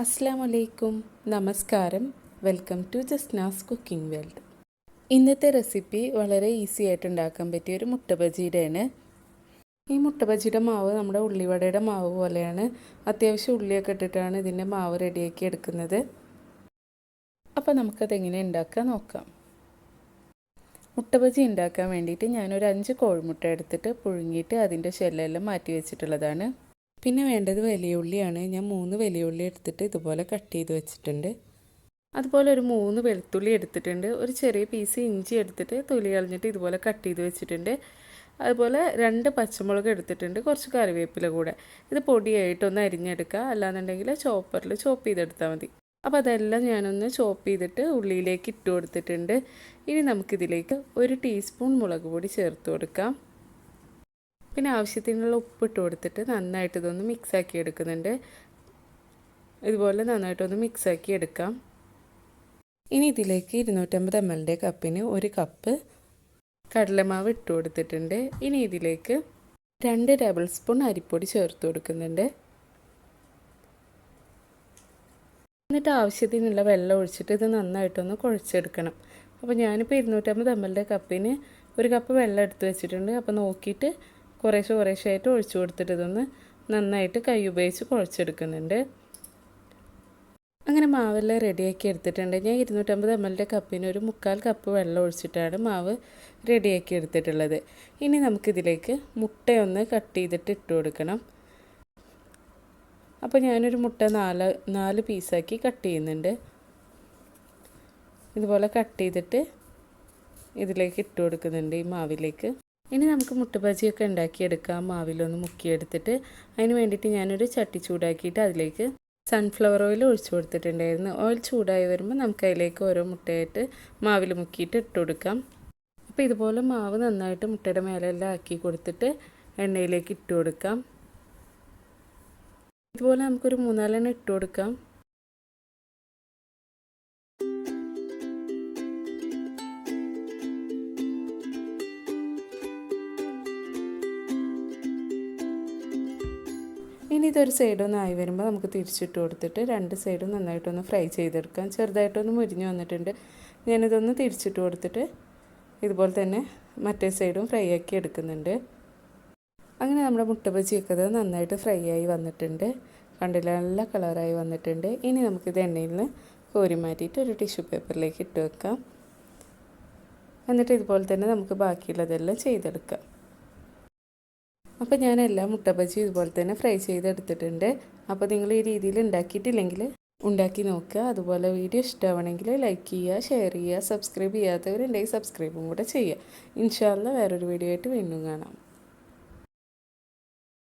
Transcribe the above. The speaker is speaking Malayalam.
അസ്സലാമു അലൈക്കും, നമസ്കാരം. Welcome to Jasna's cooking world. ഇന്നത്തെ റെസിപ്പി വളരെ ഈസി ആയിട്ട് ഉണ്ടാക്കാൻ പറ്റിയ ഒരു മുട്ട ബജിയുടെയാണ്. ഈ മുട്ട ബജിയുടെ മാവ് നമ്മുടെ ഉള്ളിവടയുടെ മാവ് പോലെയാണ്. അത്യാവശ്യം ഉള്ളിയൊക്കെ ഇട്ടിട്ടാണ് ഇതിൻ്റെ മാവ് റെഡിയാക്കി എടുക്കുന്നത്. അപ്പോൾ നമുക്കതെങ്ങനെ ഉണ്ടാക്കാൻ നോക്കാം. മുട്ട ബജി ഉണ്ടാക്കാൻ വേണ്ടിയിട്ട് ഞാനൊരു 5 കോഴിമുട്ട എടുത്തിട്ട് പുഴുങ്ങിയിട്ട് അതിൻ്റെ ഷെല്ലെല്ലാം മാറ്റി വെച്ചിട്ടുള്ളതാണ്. പിന്നെ വേണ്ടത് വലിയ ഉള്ളിയാണ്. ഞാൻ 3 വലിയ ഉള്ളി എടുത്തിട്ട് ഇതുപോലെ കട്ട് ചെയ്ത് വെച്ചിട്ടുണ്ട്. അതുപോലെ ഒരു 3 വെളുത്തുള്ളി എടുത്തിട്ടുണ്ട്. ഒരു ചെറിയ പീസ് ഇഞ്ചി എടുത്തിട്ട് തൊലി കളഞ്ഞിട്ട് ഇതുപോലെ കട്ട് ചെയ്ത് വെച്ചിട്ടുണ്ട്. അതുപോലെ 2 പച്ചമുളക് എടുത്തിട്ടുണ്ട്, കുറച്ച് കറിവേപ്പില കൂടെ. ഇത് പൊടിയായിട്ടൊന്ന് അരിഞ്ഞെടുക്കുക, അല്ലാന്നുണ്ടെങ്കിൽ ചോപ്പറിൽ ചോപ്പ് ചെയ്തെടുത്താൽ മതി. അപ്പോൾ അതെല്ലാം ഞാനൊന്ന് ചോപ്പ് ചെയ്തിട്ട് ഉള്ളിയിലേക്ക് ഇട്ട് കൊടുത്തിട്ടുണ്ട്. ഇനി നമുക്കിതിലേക്ക് 1 ടീസ്പൂൺ മുളക് പൊടി ചേർത്ത് കൊടുക്കാം. പിന്നെ ആവശ്യത്തിനുള്ള ഉപ്പിട്ട് കൊടുത്തിട്ട് നന്നായിട്ട് ഇതൊന്ന് മിക്സാക്കി എടുക്കുന്നുണ്ട്. ഇതുപോലെ നന്നായിട്ടൊന്ന് മിക്സാക്കി എടുക്കാം. ഇനി ഇതിലേക്ക് 250 ml കപ്പിന് 1 കപ്പ് കടലമാവ് ഇട്ട് കൊടുത്തിട്ടുണ്ട്. ഇനി ഇതിലേക്ക് 2 ടേബിൾ സ്പൂൺ അരിപ്പൊടി ചേർത്ത് കൊടുക്കുന്നുണ്ട്. എന്നിട്ട് ആവശ്യത്തിനുള്ള വെള്ളം ഒഴിച്ചിട്ട് ഇത് നന്നായിട്ടൊന്ന് കുഴച്ചെടുക്കണം. അപ്പോൾ ഞാനിപ്പോൾ 250 ml കപ്പിന് 1 കപ്പ് വെള്ളം എടുത്ത് വെച്ചിട്ടുണ്ട്. അപ്പോൾ നോക്കിയിട്ട് കുറേശ്ശായിട്ട് ഒഴിച്ചു കൊടുത്തിട്ട് ഇതൊന്ന് നന്നായിട്ട് കൈ ഉപയോഗിച്ച് കുഴച്ചെടുക്കുന്നുണ്ട്. അങ്ങനെ മാവെല്ലാം റെഡിയാക്കി എടുത്തിട്ടുണ്ട്. ഞാൻ 250 ml കപ്പിന് 1/4 കപ്പ് വെള്ളം ഒഴിച്ചിട്ടാണ് മാവ് റെഡിയാക്കി എടുത്തിട്ടുള്ളത്. ഇനി നമുക്കിതിലേക്ക് മുട്ടയൊന്ന് കട്ട് ചെയ്തിട്ട് ഇട്ട് കൊടുക്കണം. അപ്പോൾ ഞാനൊരു മുട്ട 4 പീസാക്കി കട്ട് ചെയ്യുന്നുണ്ട്. ഇതുപോലെ കട്ട് ചെയ്തിട്ട് ഇതിലേക്ക് ഇട്ട് കൊടുക്കുന്നുണ്ട്, ഈ മാവിലേക്ക്. ഇനി നമുക്ക് മുട്ട ബജിയൊക്കെ ഉണ്ടാക്കിയെടുക്കാം. മാവിലൊന്ന് മുക്കിയെടുത്തിട്ട് അതിന് വേണ്ടിയിട്ട് ഞാനൊരു ചട്ടി ചൂടാക്കിയിട്ട് അതിലേക്ക് സൺഫ്ലവർ ഓയിൽ ഒഴിച്ചു കൊടുത്തിട്ടുണ്ടായിരുന്നു. ഓയിൽ ചൂടായി വരുമ്പോൾ നമുക്ക് അതിലേക്ക് ഓരോ മുട്ടയായിട്ട് മാവിൽ മുക്കിയിട്ട് ഇട്ട് കൊടുക്കാം. അപ്പോൾ ഇതുപോലെ മാവ് നന്നായിട്ട് മുട്ടയുടെ മേലെല്ലാം ആക്കി കൊടുത്തിട്ട് എണ്ണയിലേക്ക് ഇട്ട് കൊടുക്കാം. ഇതുപോലെ നമുക്കൊരു 3-4 ഇട്ട് കൊടുക്കാം. ഇനി ഇതൊരു സൈഡൊന്ന് ആയി വരുമ്പോൾ നമുക്ക് തിരിച്ചിട്ട് കൊടുത്തിട്ട് 2 സൈഡും നന്നായിട്ടൊന്ന് ഫ്രൈ ചെയ്തെടുക്കാം. ചെറുതായിട്ടൊന്ന് മുരിഞ്ഞ് വന്നിട്ടുണ്ട്. ഞാനിതൊന്ന് തിരിച്ചിട്ട് കൊടുത്തിട്ട് ഇതുപോലെ തന്നെ മറ്റേ സൈഡും ഫ്രൈ ആക്കി എടുക്കുന്നുണ്ട്. അങ്ങനെ നമ്മുടെ മുട്ട ബജിയൊക്കെ അത് നന്നായിട്ട് ഫ്രൈ ആയി വന്നിട്ടുണ്ട്. കണ്ടില്ല, നല്ല കളറായി വന്നിട്ടുണ്ട്. ഇനി നമുക്കിത് എണ്ണയിൽ നിന്ന് കോരി മാറ്റിയിട്ട് ഒരു ടിഷ്യൂ പേപ്പറിലേക്ക് ഇട്ട് വെക്കാം. എന്നിട്ട് ഇതുപോലെ തന്നെ നമുക്ക് ബാക്കിയുള്ളതെല്ലാം ചെയ്തെടുക്കാം. അപ്പോൾ ഞാൻ എല്ലാ മുട്ട ബജി ഇതുപോലെ തന്നെ ഫ്രൈ ചെയ്തെടുത്തിട്ടുണ്ട്. അപ്പോൾ നിങ്ങൾ ഈ രീതിയിൽ ഉണ്ടാക്കിയിട്ടില്ലെങ്കിൽ ഉണ്ടാക്കി നോക്കുക. അതുപോലെ വീഡിയോ ഇഷ്ടമാണെങ്കിൽ ലൈക്ക് ചെയ്യുക, ഷെയർ ചെയ്യുക, സബ്സ്ക്രൈബ് ചെയ്യാത്തവരുണ്ടെങ്കിൽ സബ്സ്ക്രൈബും കൂടെ ചെയ്യുക. ഇൻഷാ അല്ലാഹ് വേറൊരു വീഡിയോ ആയിട്ട് വീണ്ടും കാണാം.